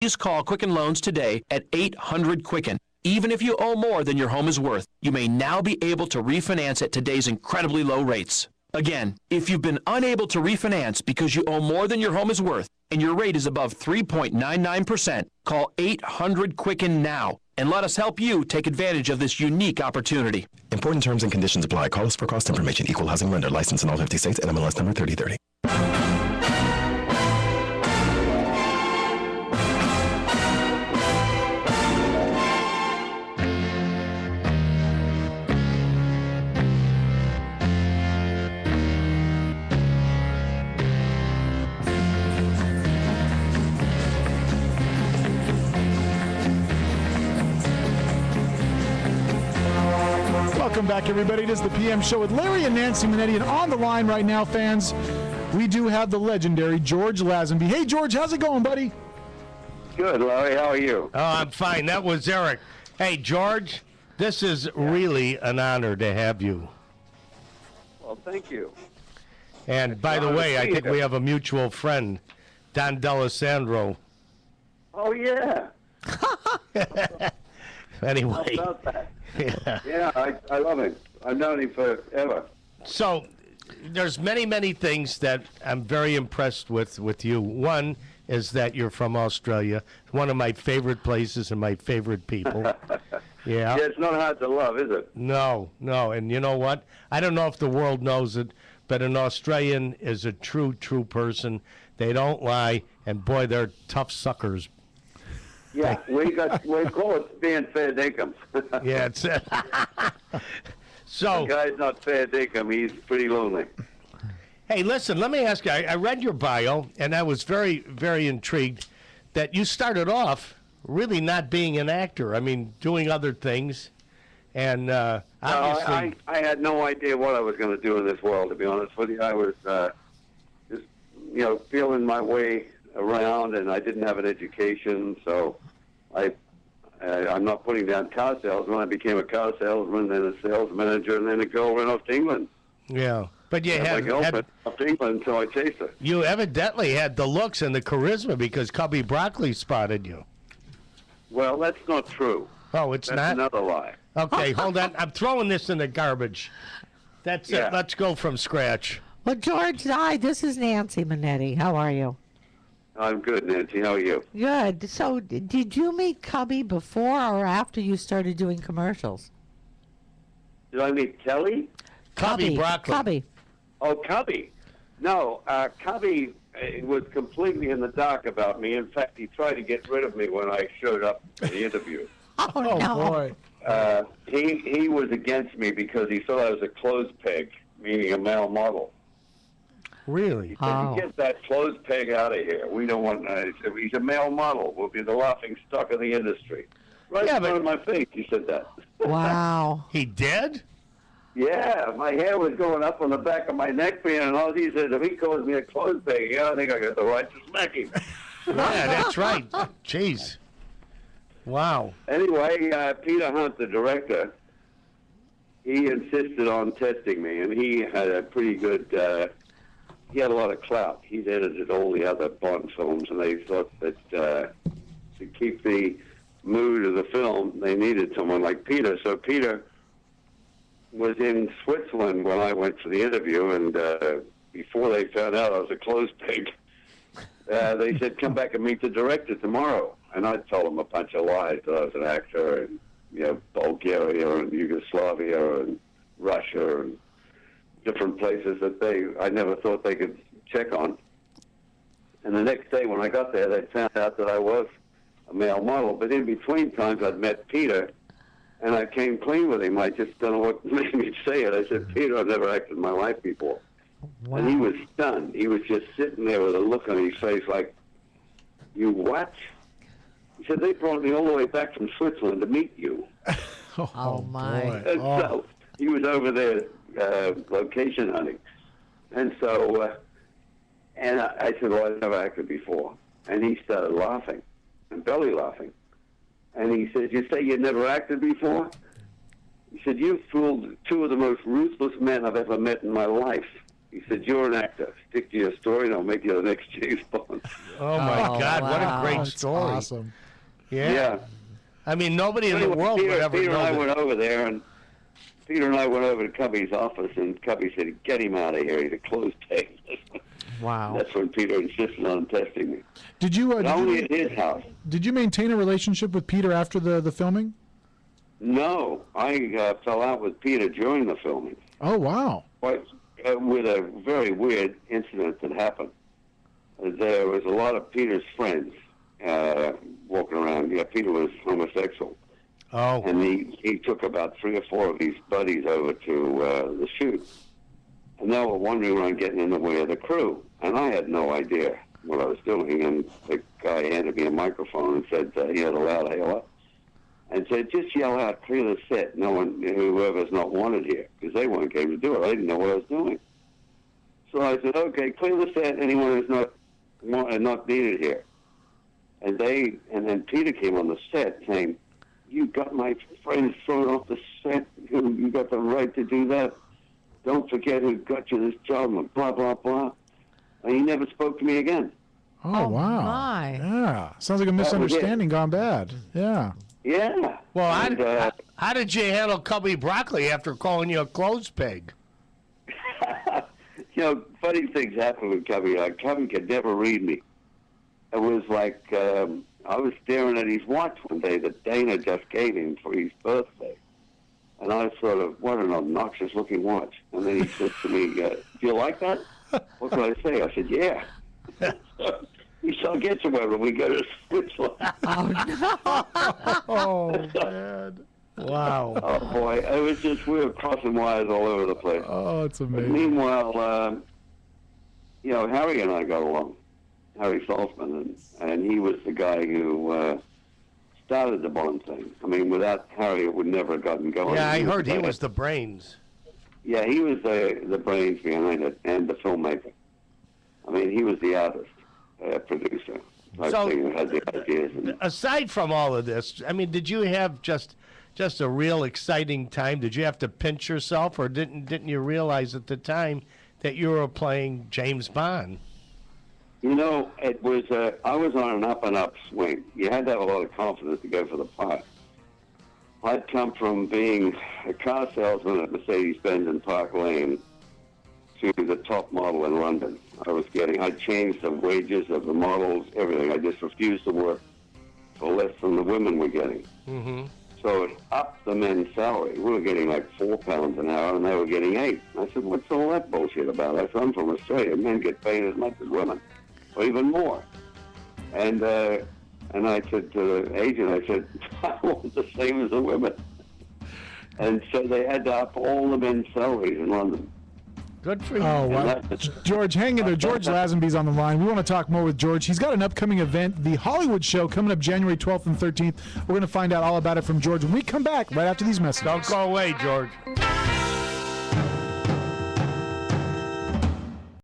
Please call Quicken Loans today at 800-QUICKEN. Even if you owe more than your home is worth, you may now be able to refinance at today's incredibly low rates. Again, if you've been unable to refinance because you owe more than your home is worth and your rate is above 3.99%, call 800-QUICKEN now and let us help you take advantage of this unique opportunity. Important terms and conditions apply. Call us for cost information. Equal housing lender. License in all 50 states. NMLS number 3030. Welcome back, everybody. It is the PM Show with Larry and Nancy Manetti. And on the line right now, fans, we do have the legendary George Lazenby. Hey, George, how's it going, buddy? Good, Larry. How are you? Oh, I'm fine. That was Eric. Hey, George, this is really an honor to have you. Well, thank you. And by the way, I think we have a mutual friend, Don D'Alessandro. Oh, yeah. Anyway. How about that? Yeah, I love him. I've known him forever. So there's many things that I'm very impressed with you. One is that you're from Australia, one of my favorite places and my favorite people. Yeah. Yeah, it's not hard to love, is it? No. And you know what? I don't know if the world knows it, but an Australian is a true person. They don't lie, and boy, they're tough suckers. Yeah, we call it being fair dinkum. Yeah, it's so. The guy's not fair dinkum. He's pretty lonely. Hey, listen, let me ask you. I read your bio, and I was very intrigued that you started off really not being an actor. I mean, doing other things, and obviously. I had no idea what I was going to do in this world, to be honest with you. I was just, feeling my way around, and I didn't have an education, so I'm not putting down car salesman. I became a car salesman, then a sales manager, and then a girl ran off to England. Yeah, but you my girlfriend off to England, so I chased her. You evidently had the looks and the charisma because Cubby Broccoli spotted you. Well, that's not true. Oh, it's that's not? Another lie. Okay, hold on. I'm throwing this in the garbage. That's it. Let's go from scratch. Well, George, hi, this is Nancy Manetti. How are you? I'm good, Nancy. How are you? Good. So, did you meet Cubby before or after you started doing commercials? Did I meet Kelly? Cubby Broccoli. Cubby. Oh, Cubby. No, Cubby was completely in the dark about me. In fact, he tried to get rid of me when I showed up for the interview. Oh, no. Boy. He was against me because he thought I was a clothes peg, meaning a male model. Really? He said, "Get that clothes peg out of here. We don't want." He's a male model. We'll be the laughing stock of the industry. Right in front of my face, he said that. Wow. He did? Yeah, my hair was going up on the back of my neck, and all he said, if he calls me a clothes peg, I think I got the right to smack him. Yeah, that's right. Jeez. Wow. Anyway, Peter Hunt, the director, he insisted on testing me, and he had a pretty good. He had a lot of clout. He'd edited all the other Bond films, and they thought that to keep the mood of the film, they needed someone like Peter. So Peter was in Switzerland when I went for the interview, and before they found out I was a clothes pig, they said, "Come back and meet the director tomorrow." And I told them a bunch of lies that I was an actor in Bulgaria and Yugoslavia and Russia and different places that I never thought they could check on. And the next day when I got there, they found out that I was a male model. But in between times, I'd met Peter, and I came clean with him. I just don't know what made me say it. I said, "Peter, I've never acted in my life before." Wow. And he was stunned. He was just sitting there with a look on his face like, "You what?" He said, "They brought me all the way back from Switzerland to meet you." Oh my. And so he was over there location hunting. And so, and I said, "Well, I've never acted before." And he started laughing, and belly laughing. And he said, "You say you never acted before?" He said, "You fooled two of the most ruthless men I've ever met in my life." He said, "You're an actor. Stick to your story, and I'll make you the next James Bond." Oh my God! What a wow. great That's story. awesome. Yeah. I mean, nobody in the world Peter, would ever Peter know and I that. went over there, and Peter and I went over to Cubby's office, and Cubby said, "Get him out of here. He's a closed case." Wow. That's when Peter insisted on testing me. Did you, But only at his house. did you maintain a relationship with Peter after the filming? No, I fell out with Peter during the filming. Oh, wow. But, with a very weird incident that happened. There was a lot of Peter's friends walking around. Yeah, Peter was homosexual. Oh. And he took about 3 or 4 of his buddies over to the shoot. And they were wandering around getting in the way of the crew. And I had no idea what I was doing. And the guy handed me a microphone and said, he had a loud hailer, and said, "Just yell out, clear the set. No one, whoever's not wanted here," because they weren't able to do it. I didn't know what I was doing. So I said, "Okay, clear the set. Anyone who's not needed here." And then Peter came on the set saying, "You got my friends thrown off the set. You got the right to do that. Don't forget who got you this job," and blah, blah, blah. And he never spoke to me again. Oh, wow. my. Yeah. Sounds like a misunderstanding gone bad. Yeah. Yeah. Well, And, how did you handle Cubby Broccoli after calling you a clothes peg? Funny things happen with Cubby. Cubby could never read me. It was like I was staring at his watch one day that Dana just gave him for his birthday. And I sort of, what an obnoxious-looking watch. And then he said to me, "Do you like that?" What could I say? I said, "Yeah." He said, "I'll get you one when we go to Switzerland." Oh, man. Wow. Oh, boy. It was just, we were crossing wires all over the place. Oh, it's But amazing. meanwhile, Harry and I got along. Harry Saltzman, and he was the guy who started the Bond thing. I mean, without Harry, it would never have gotten going. Yeah, I heard the he guy- was the brains. Yeah, he was the brains behind it and the filmmaker. I mean, he was the artist, producer. Type So- thing that had the ideas. And, Aside from all of this, I mean, did you have just a real exciting time? Did you have to pinch yourself, or didn't you realize at the time that you were playing James Bond? it was, I was on an up-and-up swing. You had to have a lot of confidence to go for the part. I'd come from being a car salesman at Mercedes-Benz in Park Lane to the top model in London. I changed the wages of the models, everything. I just refused to work for less than the women were getting. Mm-hmm. So it upped the men's salary. We were getting like £4 an hour, and they were getting $8. I said, "What's all that bullshit about?" I said, "I'm from Australia. Men get paid as much as women, or even more." And I said to the agent, I said, "I want the same as the women." And so they had to up all the men's salaries in London. Good for you. Oh, And wow. that's- George, hang in there. George Lazenby's on the line. We want to talk more with George. He's got an upcoming event, the Hollywood Show, coming up January 12th and 13th. We're going to find out all about it from George when we come back right after these messages. Don't go away, George.